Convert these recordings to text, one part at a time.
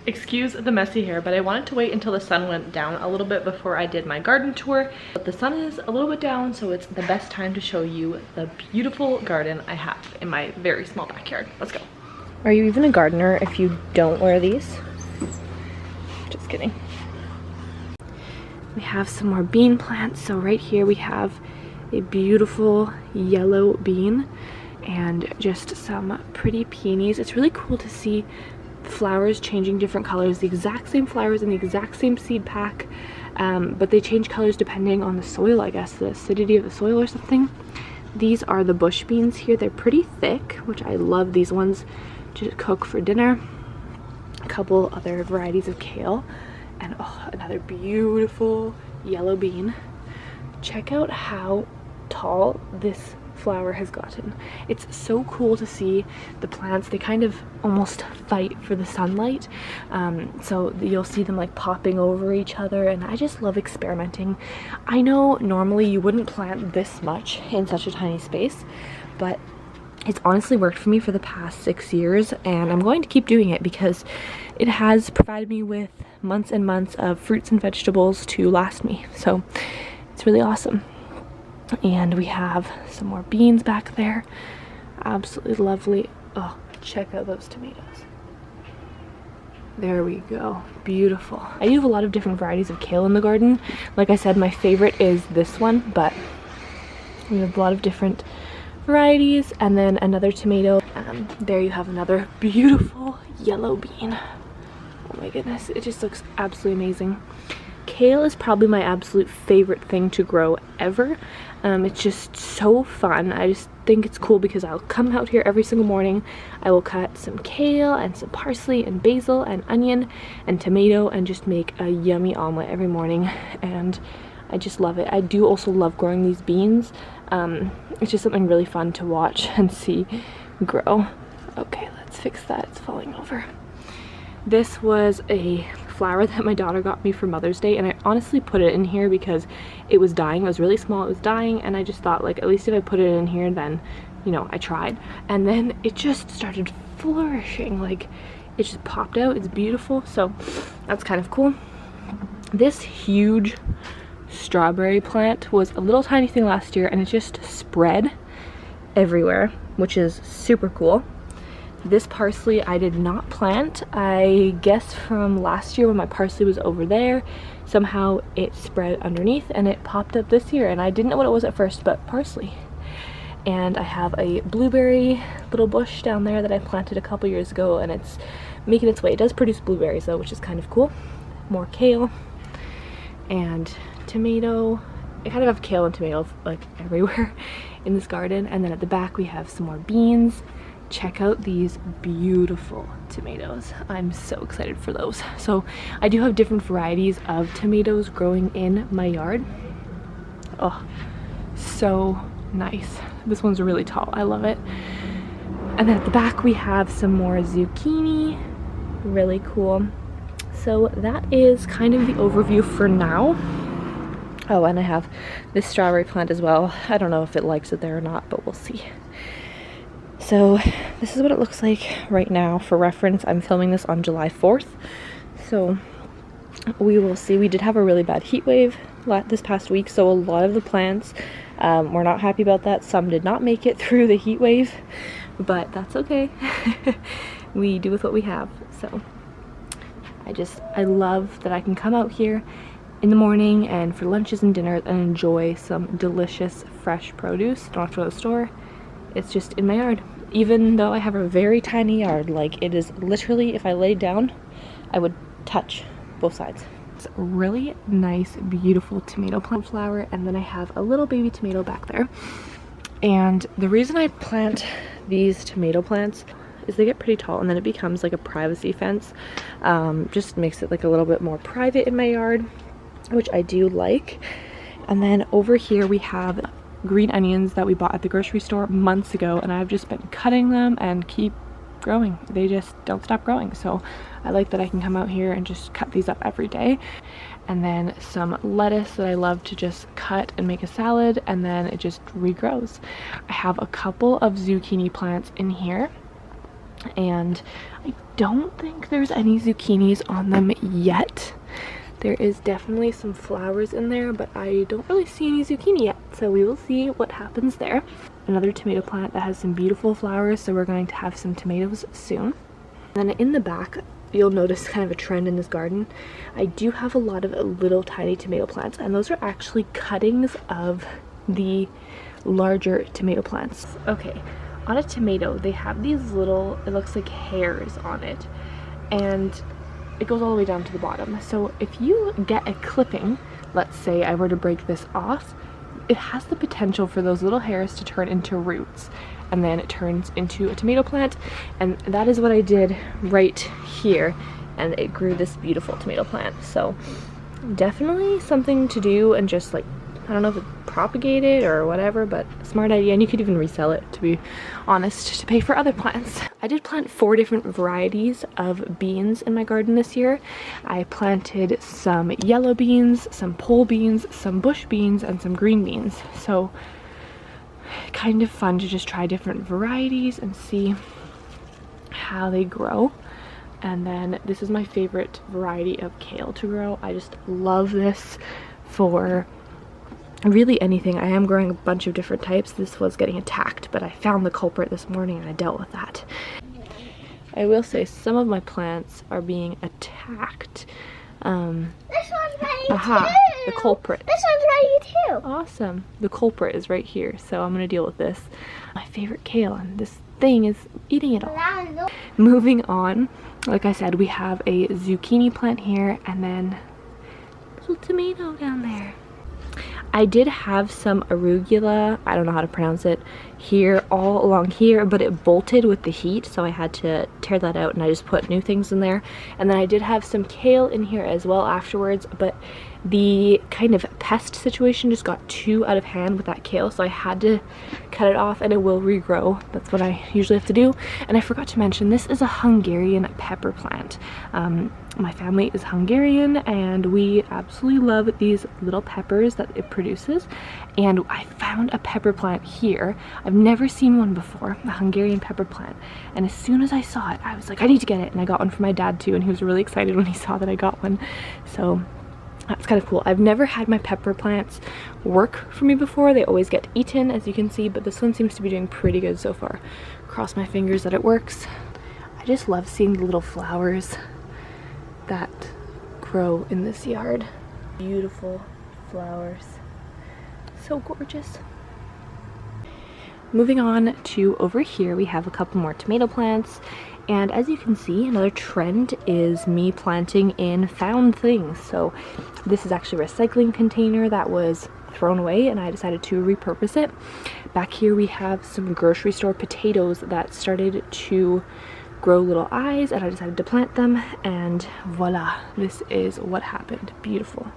Excuse the messy hair, but I wanted to wait until the sun went down a little bit before I did my garden tour. But the sun is a little bit down, so it's the best time to show you the beautiful garden I have in my very small backyard. Let's go. Are you even a gardener if you don't wear these? Just kidding. We have some more bean plants. So right here we have a beautiful yellow bean and just some pretty peonies. It's really cool to see flowers changing different colors, the exact same flowers in the exact same seed pack, but they change colors depending on the soil, I guess, the acidity of the soil or something. These are the bush beans here. They're pretty thick, which I love these ones to cook for dinner. A couple other varieties of kale, and oh, another beautiful yellow bean. Check out how tall this flower has gotten. It's so cool to see the plants. They kind of almost fight for the sunlight, so you'll see them like popping over each other, and I just love experimenting. I know normally you wouldn't plant this much in such a tiny space, but it's honestly worked for me for the past 6 years, and I'm going to keep doing it because it has provided me with months and months of fruits and vegetables to last me. So it's really awesome. And we have some more beans back there. Absolutely lovely. Oh, check out those tomatoes. There we go. Beautiful. I do have a lot of different varieties of kale in the garden. Like I said, my favorite is this one, but we have a lot of different varieties. And then another tomato. There you have another beautiful yellow bean. Oh my goodness, it just looks absolutely amazing. Kale is probably my absolute favorite thing to grow ever. It's just so fun. I just think it's cool because I'll come out here every single morning. I will cut some kale and some parsley and basil and onion and tomato and just make a yummy omelet every morning, and I just love it. I do also love growing these beans. It's just something really fun to watch and see grow. Okay, let's fix that. It's falling over. This was a flower that my daughter got me for Mother's Day, and I honestly put it in here because it was dying. It was really small, it was dying, and I just thought, like, at least if I put it in here, then, you know, I tried. And then it just started flourishing, like, it just popped out. It's beautiful, so that's kind of cool. This huge strawberry plant was a little tiny thing last year, and it just spread everywhere, which is super cool. This parsley I did not plant. I guess from last year when my parsley was over there, somehow it spread underneath and it popped up this year, and I didn't know what it was at first, but parsley. And I have a blueberry little bush down there that I planted a couple years ago, and it's making its way. It does produce blueberries though, which is kind of cool. More kale and tomato. I kind of have kale and tomato like everywhere in this garden. And then at the back we have some more beans. Check out these beautiful tomatoes. I'm so excited for those. So I do have different varieties of tomatoes growing in my yard. Oh, so nice. This one's really tall. I love it. And then at the back we have some more zucchini. Really cool. So that is kind of the overview for now. Oh, and I have this strawberry plant as well. I don't know if it likes it there or not, but we'll see. So this is what it looks like right now. For reference, I'm filming this on July 4th. So we will see. We did have a really bad heat wave this past week, so a lot of the plants were not happy about that. Some did not make it through the heat wave, but that's okay. We do with what we have. So I love that I can come out here in the morning and for lunches and dinners and enjoy some delicious fresh produce. Don't have to go to the store. It's just in my yard. Even though I have a very tiny yard, like it is literally, if I laid down, I would touch both sides. It's a really nice, beautiful tomato plant flower, and then I have a little baby tomato back there. And the reason I plant these tomato plants is they get pretty tall, and then it becomes like a privacy fence. Just makes it like a little bit more private in my yard, which I do like. And then over here we have green onions that we bought at the grocery store months ago, and I've just been cutting them and keep growing. They just don't stop growing, so I like that I can come out here and just cut these up every day. And then some lettuce that I love to just cut and make a salad, and then it just regrows. I have a couple of zucchini plants in here. and I don't think there's any zucchinis on them yet. There is definitely some flowers in there, but I don't really see any zucchini yet, so we will see what happens there. Another tomato plant that has some beautiful flowers, so we're going to have some tomatoes soon. And then in the back, you'll notice kind of a trend in this garden. I do have a lot of little tiny tomato plants, and those are actually cuttings of the larger tomato plants. Okay, on a tomato, they have these little, it looks like hairs on it, and it goes all the way down to the bottom. So if you get a clipping, let's say I were to break this off, it has the potential for those little hairs to turn into roots, and then it turns into a tomato plant, and that is what I did right here, and it grew this beautiful tomato plant. So definitely something to do, and just like, I don't know if it propagated or whatever, but smart idea, and you could even resell it, to be honest, to pay for other plants. I did plant 4 different varieties of beans in my garden this year. I planted some yellow beans, some pole beans, some bush beans, and some green beans. So kind of fun to just try different varieties and see how they grow. And then this is my favorite variety of kale to grow. I just love this for really anything. I am growing a bunch of different types. This was getting attacked, but I found the culprit this morning and I dealt with that. I will say some of my plants are being attacked. This one's ready Aha, too. the culprit. This one's ready too. Awesome. The culprit is right here, so I'm gonna deal with this. My favorite kale, and this thing is eating it all. Moving on, like I said, we have a zucchini plant here, and then a little tomato down there. I did have some arugula, I don't know how to pronounce it, here, all along here, but it bolted with the heat, so I had to tear that out, and I just put new things in there. And then I did have some kale in here as well afterwards, but the kind of pest situation just got too out of hand with that kale, so I had to cut it off, and it will regrow. That's what I usually have to do. And I forgot to mention, this is a Hungarian pepper plant. My family is Hungarian, and we absolutely love these little peppers that it produces. And I found a pepper plant here. I've never seen one before, a Hungarian pepper plant. And as soon as I saw it, I was like, I need to get it. And I got one for my dad too, and he was really excited when he saw that I got one. So that's kind of cool. I've never had my pepper plants work for me before. They always get eaten, as you can see, but this one seems to be doing pretty good so far. Cross my fingers that it works. I just love seeing the little flowers that grow in this yard. Beautiful flowers. So gorgeous. Moving on to over here, we have a couple more tomato plants. And as you can see, another trend is me planting in found things. So this is actually a recycling container that was thrown away, and I decided to repurpose it. Back here we have some grocery store potatoes that started to grow little eyes, and I decided to plant them, and voila, this is what happened. Beautiful.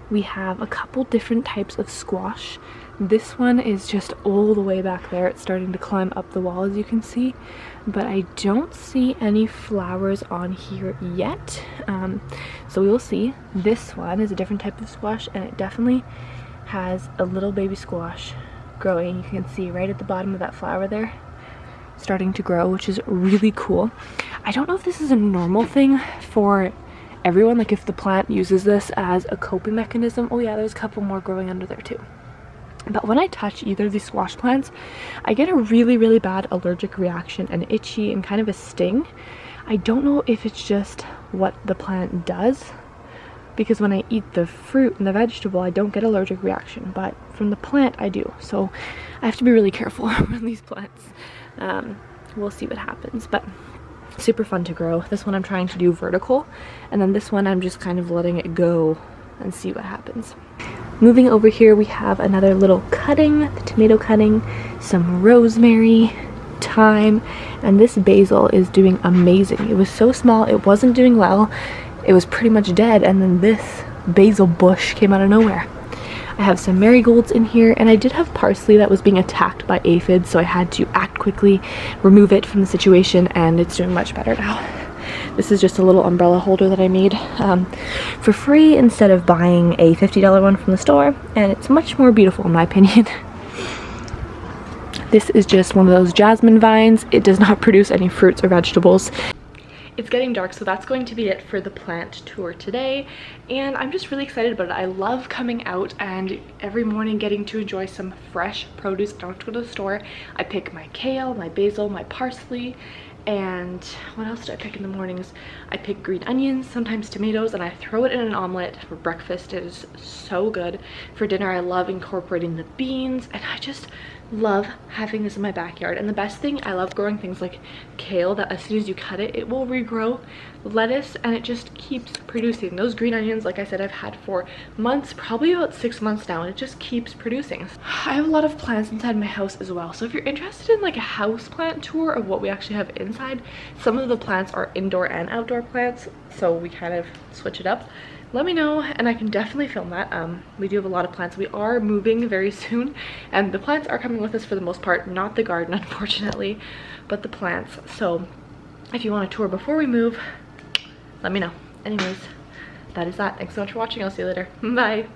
We have a couple different types of squash. This one is just all the way back there. It's starting to climb up the wall, as you can see, but I don't see any flowers on here yet. So we will see. This one is a different type of squash, and it definitely has a little baby squash growing. You can see right at the bottom of that flower there, starting to grow, which is really cool. I don't know if this is a normal thing for everyone, like if the plant uses this as a coping mechanism. Oh yeah, there's a couple more growing under there too. But when I touch either of these squash plants, I get a really bad allergic reaction, and itchy and kind of a sting. I don't know if it's just what the plant does, because when I eat the fruit and the vegetable, I don't get allergic reaction, but from the plant I do. So I have to be really careful around these plants. We'll see what happens, but super fun to grow. This one I'm trying to do vertical, and then this one I'm just kind of letting it go and see what happens. Moving over here, we have another little cutting, the tomato cutting, some rosemary, thyme, and this basil is doing amazing. It was so small, it wasn't doing well. It was pretty much dead, and then this basil bush came out of nowhere. I have some marigolds in here, and I did have parsley that was being attacked by aphids, so I had to act quickly, remove it from the situation, and it's doing much better now. This is just a little umbrella holder that I made for free instead of buying a $50 one from the store, and it's much more beautiful in my opinion. This is just one of those jasmine vines. It does not produce any fruits or vegetables. It's getting dark, so that's going to be it for the plant tour today, and I'm just really excited about it. I love coming out and every morning getting to enjoy some fresh produce. I don't have to go to the store. I pick my kale, my basil, my parsley, and what else do I pick in the mornings? I pick green onions, sometimes tomatoes, and I throw it in an omelet for breakfast. It is so good. For dinner, I love incorporating the beans, and I just love having this in my backyard. And the best thing, I love growing things like kale that as soon as you cut it, it will regrow, lettuce, and it just keeps producing. Those green onions, like I said, I've had for months, probably about 6 months now, and it just keeps producing. I have a lot of plants inside my house as well, so if you're interested in like a house plant tour of what we actually have inside, some of the plants are indoor and outdoor plants, so we kind of switch it up. Let me know and I can definitely film that. We do have a lot of plants. We are moving very soon, and the plants are coming with us for the most part, not the garden unfortunately, but the plants. So if you want a tour before we move, let me know. Anyways, that is that. Thanks so much for watching. I'll see you later. Bye.